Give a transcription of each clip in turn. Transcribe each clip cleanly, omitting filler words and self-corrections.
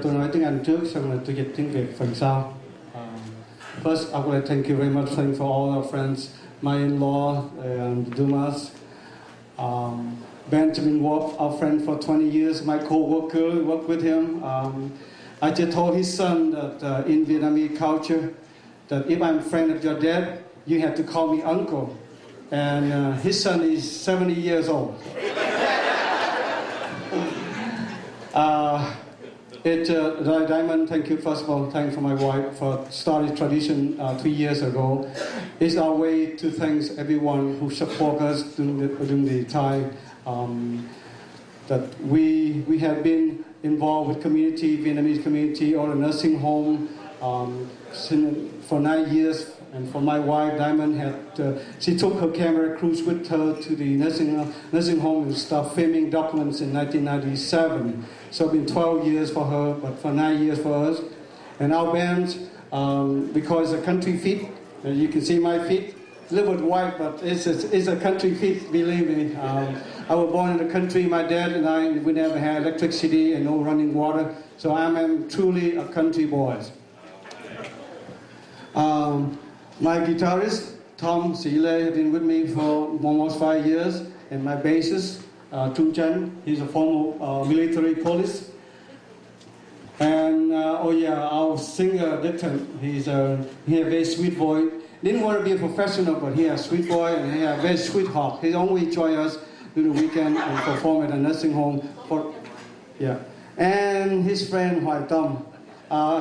tôi nói tiếng Anh trước, xong rồi tôi dịch tiếng Việt phần sau. First, I want to thank you very much for all our friends, my in-law and Dumas, Benjamin Wolf, our friend for 20 years, my co-worker, worked with him. I just told his son that in Vietnamese culture, that if I'm a friend of your dad, you have to call me uncle. And his son is 70 years old. Diamond, thank you first of all, thank for my wife for starting tradition 3 years ago. It's our way to thank everyone who support us during the time that we have been involved with community, Vietnamese community, or a nursing home for 9 years. And for my wife, Diamond she took her camera cruise with her to the nursing home and started filming documents in 1997. So it's been 12 years for her, but for 9 years for us. And our band, because it's a country feet, you can see my feet, a little bit white, but it's a country feet, believe me. I was born in the country. My dad and I, we never had electricity and no running water. So I am truly a country boy. My guitarist, Tom Sile, has been with me for almost 5 years, and my bassist, Trung Chan, he's a former military police. And our singer, Ditton, he has a very sweet voice. Didn't want to be a professional, but he has a sweet voice and he has a very sweet heart. He always joins us during the weekend and perform at a nursing home. And his friend, Hoài Tâm.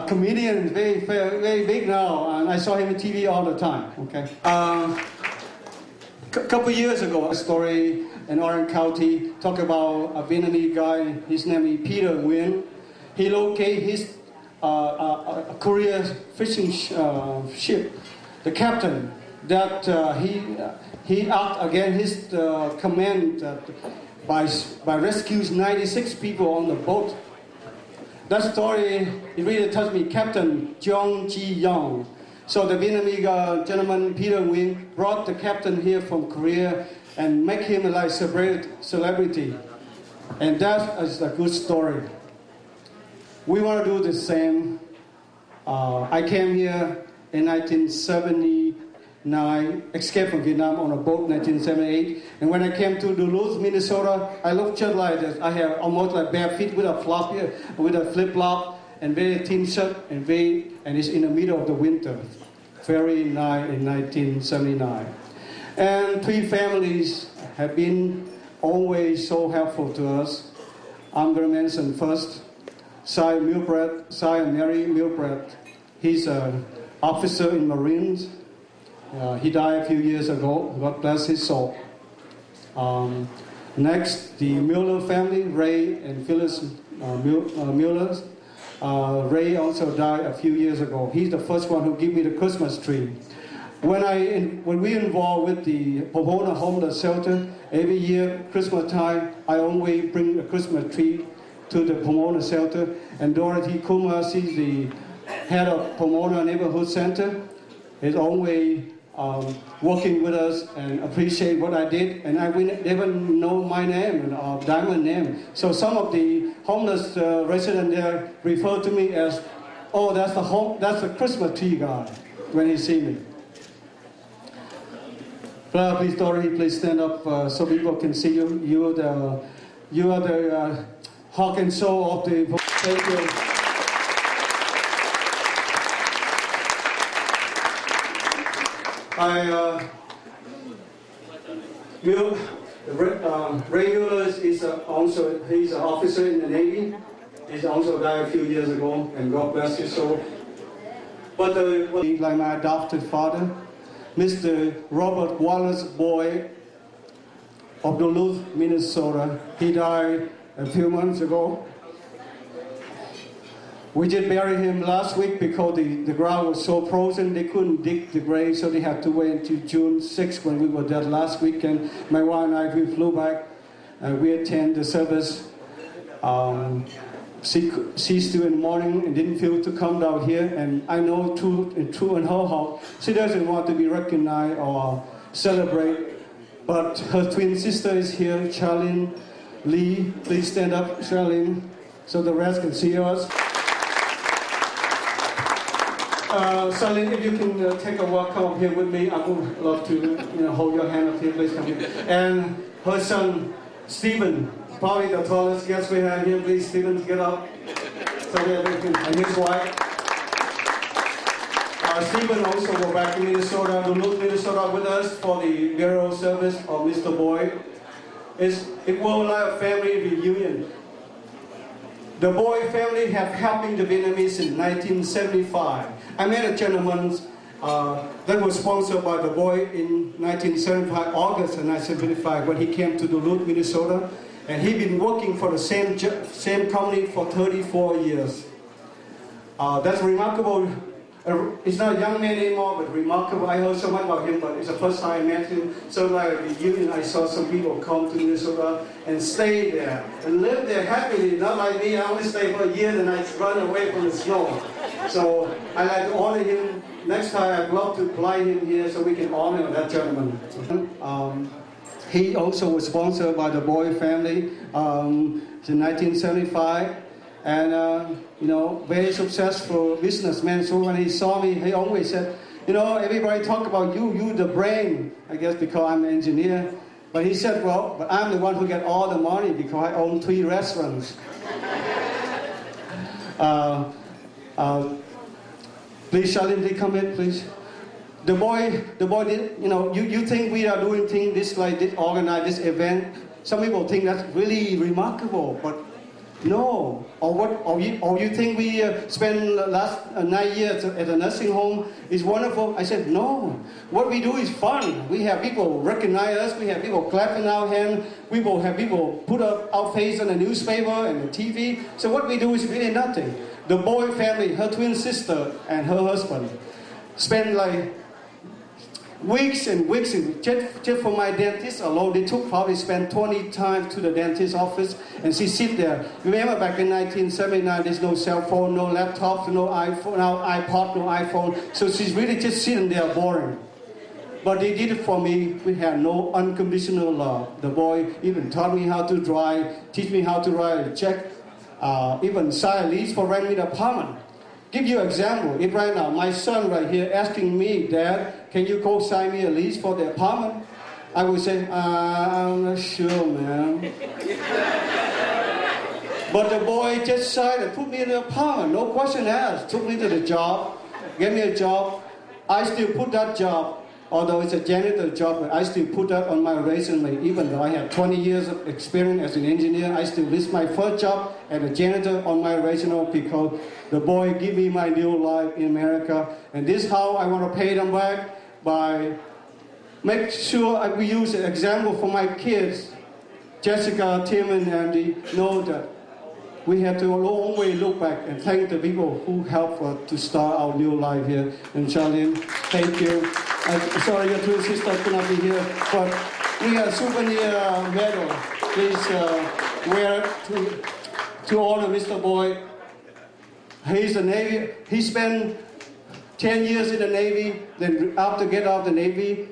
Comedian, very big now, and I saw him on TV all the time. Okay. Couple years ago, a story in Orange County talk about a Vietnamese guy. His name is Peter Nguyen. He located his Korea fishing ship. The captain that he act against his command by rescues 96 people on the boat. That story, it really touched me. Captain Jong Ji Young. So the Vietnamese gentleman, Peter Nguyen, brought the captain here from Korea and make him like celebrity. And that is a good story. We want to do the same. I came here in 1979, escaped from Vietnam on a boat in 1978. And when I came to Duluth, Minnesota, I looked just like this. I have almost like bare feet with a flip-flop and very thin shirt and it's in the middle of the winter. Very nice in 1979. And 3 families have been always so helpful to us. I'm going to mention first, Cy and Mary Milbread. He's an officer in Marines. He died a few years ago. God bless his soul. Next, the Mueller family, Ray and Phyllis Mueller. Ray also died a few years ago. He's the first one who gave me the Christmas tree. When we involved with the Pomona Homeless Shelter, every year, Christmas time, I always bring a Christmas tree to the Pomona Shelter. And Dorothy Kumar, she's the head of Pomona Neighborhood Center, is always working with us and appreciate what I did. And I never know my name or Diamond name. So some of the homeless residents there refer to me as, oh, that's the Christmas tree guy when he see me. Please, Dorothy, please stand up so people can see you. You are the heart and soul of the. Thank you. Ray Mueller is also, he's an officer in the Navy. He's also died a few years ago, and God bless his soul. But like my adopted father, Mr. Robert Wallace Boyd of Duluth, Minnesota. He died a few months ago. We just buried him last week because the ground was so frozen they couldn't dig the grave, so they had to wait until June 6th when we were there last weekend. My wife and I, we flew back and we attended the service. She's still in the morning and didn't feel to come down here, and I know true in her heart, she doesn't want to be recognized or celebrate, but her twin sister is here, Charlene Lee. Please stand up, Charlene, so the rest can see us. Salin, if you can take a walk up here with me, I would love to hold your hand up here, please come here. And her son, Stephen, probably the tallest guest we have here. Please, Stephen, get up. So and his wife. Stephen also go back to Minnesota, Duluth, Minnesota with us for the burial service of Mr. Boyd. It was like a family reunion. The Boyd family have helping the Vietnamese in 1975. I met a gentleman that was sponsored by the Boyd in 1975, August of 1975, when he came to Duluth, Minnesota. And he'd been working for the same company for 34 years. That's remarkable. He's not a young man anymore, but remarkable. I heard so much about him, but it's the first time I met him. So like a reunion, I saw some people come to Minnesota and stay there and live there happily. Not like me, I only stay for a year and I run away from the snow. So I like to honor him. Next time I'd love to fly him here so we can honor that gentleman. He also was sponsored by the Boyd family in 1975. And, very successful businessman. So when he saw me, he always said, everybody talk about you the brain, I guess because I'm an engineer. But he said, well, but I'm the one who get all the money because I own 3 restaurants. Please, Charlene, please come in, please. The boy did, you think we are doing things this like this, organize this event. Some people think that's really remarkable, but no. Or you think we spend the last 9 years at a nursing home is wonderful? I said, no. What we do is fun. We have people recognize us. We have people clapping our hands. We will have people put up our face on the newspaper and the TV. So what we do is really nothing. The Boyd family, her twin sister and her husband, spend like weeks and weeks, just for my dentist alone, they probably spent 20 times to the dentist office, and she sit there. Remember back in 1979, there's no cell phone, no laptop, no iPhone, no iPod, no iPhone, so she's really just sitting there boring. But they did it for me. We had no unconditional love. The boy even taught me how to drive, teach me how to write a check, even sign a lease for renting an apartment. Give you an example. If right now my son right here asking me, Dad, can you go sign me a lease for the apartment? I would say, I'm not sure, man. But the boy just signed and put me in the apartment. No question asked. Took me to the job, gave me a job. I still put that job, although it's a janitor job, but I still put that on my resume. Even though I have 20 years of experience as an engineer, I still list my first job as a janitor on my resume because the boy gave me my new life in America. And this is how I want to pay them back, by make sure we use an example for my kids. Jessica, Tim, and Andy know that we have to always look back and thank the people who helped us to start our new life here. And Charlene, thank you. Sorry your twin sister could not be here, but we have souvenir medal. Please wear it to honor Mr. Boyd. He's a Navy. He spent 10 years in the Navy. Then after get out of the Navy,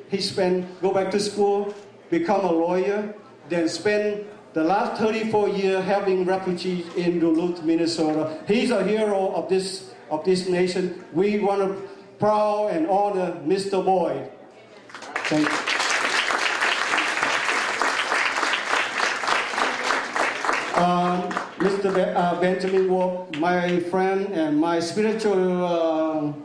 go back to school, become a lawyer, then spend the last 34 years helping refugees in Duluth, Minnesota. He's a hero of this nation. We want to proud and honor Mr. Boyd. Thank you. Mr. Benjamin Wolf, my friend and my spiritual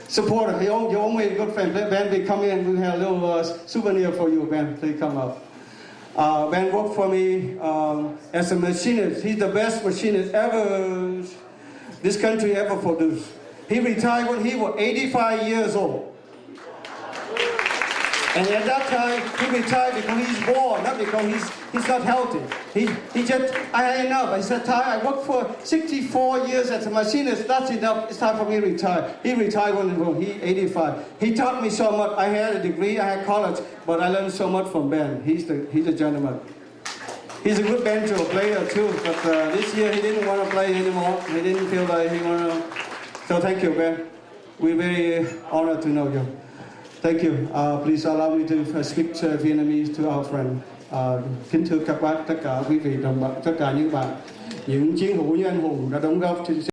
supporter. You're only a good friend. Ben, please come in. We have a little souvenir for you, Ben. Please come up. Ben worked for me as a machinist. He's the best machinist ever this country ever produced. He retired when he was 85 years old. And at that time, he retired because he's bored, not because he's not healthy. He just, I had enough. I said, Ty, I worked for 64 years as a machinist. That's enough. It's time for me to retire. He retired when he was 85. He taught me so much. I had a degree, I had college, but I learned so much from Ben. He's a gentleman. He's a good banjo player too, but this year he didn't want to play anymore. He didn't feel like he wanted to. So thank you, Ben. We're very honored to know you. Thank you. Please allow me to speak Vietnamese to our friend. Kính thưa các bác, tất cả quý vị đồng bào, tất cả những bạn, những chiến hữu như anh Hùng đã đóng góp